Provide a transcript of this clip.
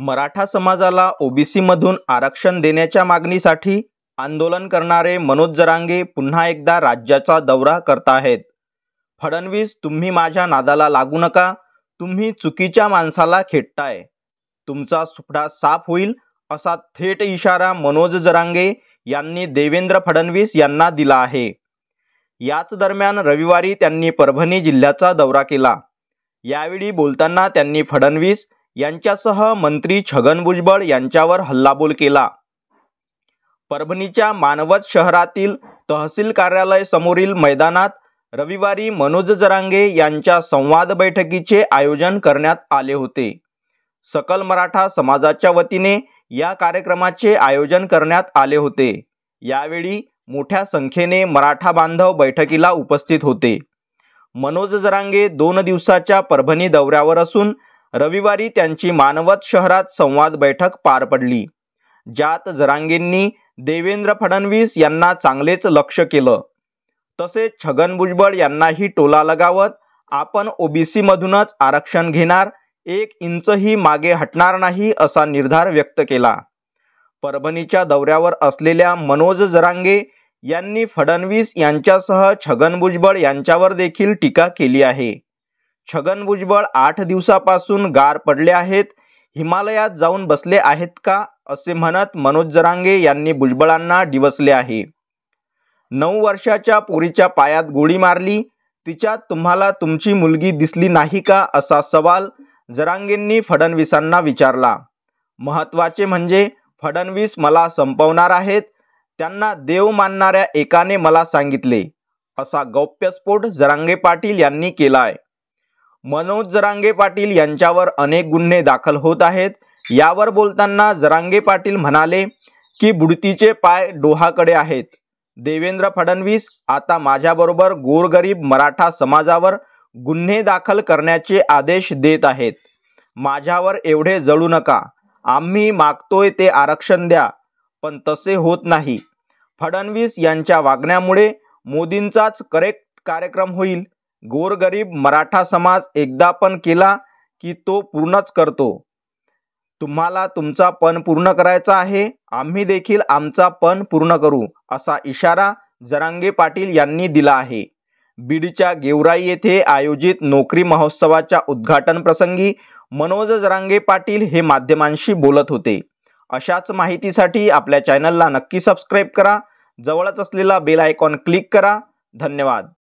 मराठा समाजाला ओबीसी मधून आरक्षण देण्याच्या मागणीसाठी आंदोलन करणारे मनोज जरांगे पुन्हा एकदा राज्याचा दौरा करताहेत। फडणवीस, तुम्ही माझ्या नादाला लागू नका, तुम्ही चुकीच्या माणसाला खेटताय, तुमचा सुपडा साफ होईल असा थेट इशारा मनोज जरांगे यांनी देवेंद्र फडणवीस यांना दिला आहे। याच दरम्यान रविवारी त्यांनी परभणी जिल्ह्याचा दौरा केला। यावेळी बोलताना त्यांनी फडणवीस यांच्यासह मंत्री छगन भुजबळ यांच्यावर हल्लाबोल केला। परभणीच्या मानवत शहरातील तहसील कार्यालय समोरील मैदानात रविवारी मनोज जरांगे यांच्या संवाद बैठकीचे आयोजन करण्यात आले होते। सकल मराठा समाजाच्या वतीने या कार्यक्रमाचे आयोजन करण्यात आले होते। यावेळी मोठ्या संख्येने मराठा बांधव बैठकीला उपस्थित होते। मनोज जरांगे 2 दिवसाच्या परभणी दौऱ्यावर असून रविवारी त्यांची मानवत शहरात संवाद बैठक पार पडली, ज्यात जरांगेंनी देवेंद्र फडणवीस यांना चांगलेच लक्ष केलं। तसेच छगन भुजबळ यांनाही टोला लगावत आपण ओबीसी मधूनच आरक्षण घेणार, 1 इंचही मागे हटणार नाही असा निर्धार व्यक्त केला। परभणीच्या दौऱ्यावर असलेल्या मनोज जरांगे यांनी फडणवीस यांच्यासह छगन भुजबळ यांच्यावर देखील टीका केली आहे। छगन भुजबळ 8 दिवसापासून गार पडले आहेत, हिमालयात जाऊन बसले आहेत का, असे म्हणत मनोज जरांगे यांनी भुजबळांना डिवचले आहे। 9 वर्षाच्या पोरीच्या पायात गोळी मारली, तिच्यात तुम्हाला तुमची मुलगी दिसली नाही का, असा सवाल जरांगेंनी फडणवीसांना विचारला। महत्त्वाचे म्हणजे फडणवीस मला संपवणार आहेत, त्यांना देव मानणाऱ्या एकाने मला सांगितले, असा गौप्यस्फोट जरांगे पाटील यांनी केलाय। मनोज जरांगे पाटील यांच्यावर अनेक गुन्हे दाखल होत आहेत। यावर बोलताना जरांगे पाटील म्हणाले की बुडतीचे पाय डोहाकडे आहेत। देवेंद्र फडणवीस आता माझ्याबरोबर गोरगरीब मराठा समाजावर गुन्हे दाखल करण्याचे आदेश देत आहेत। माझ्यावर एवढे जळू नका, आम्ही मागतोय ते आरक्षण द्या, पण तसे होत नाही। फडणवीस यांच्या वागण्यामुळे मोदींचाच करेक्ट कार्यक्रम होईल। गोरगरीब मराठा समाज एकदा पण केला की तो पूर्णच करतो। तुम्हाला तुमचा पण पूर्ण करायचा आहे, आम्ही देखील आमचा पण पूर्ण करू, असा इशारा जरांगे पाटील यांनी दिला आहे। बीडच्या गेवराई येथे आयोजित नोकरी महोत्सवाच्या उद्घाटन प्रसंगी मनोज जरांगे पाटील हे माध्यमांशी बोलत होते। अशाच माहितीसाठी आपल्या चॅनलला नक्की सबस्क्राईब करा, जवळच असलेला बेल आयकॉन क्लिक करा। धन्यवाद।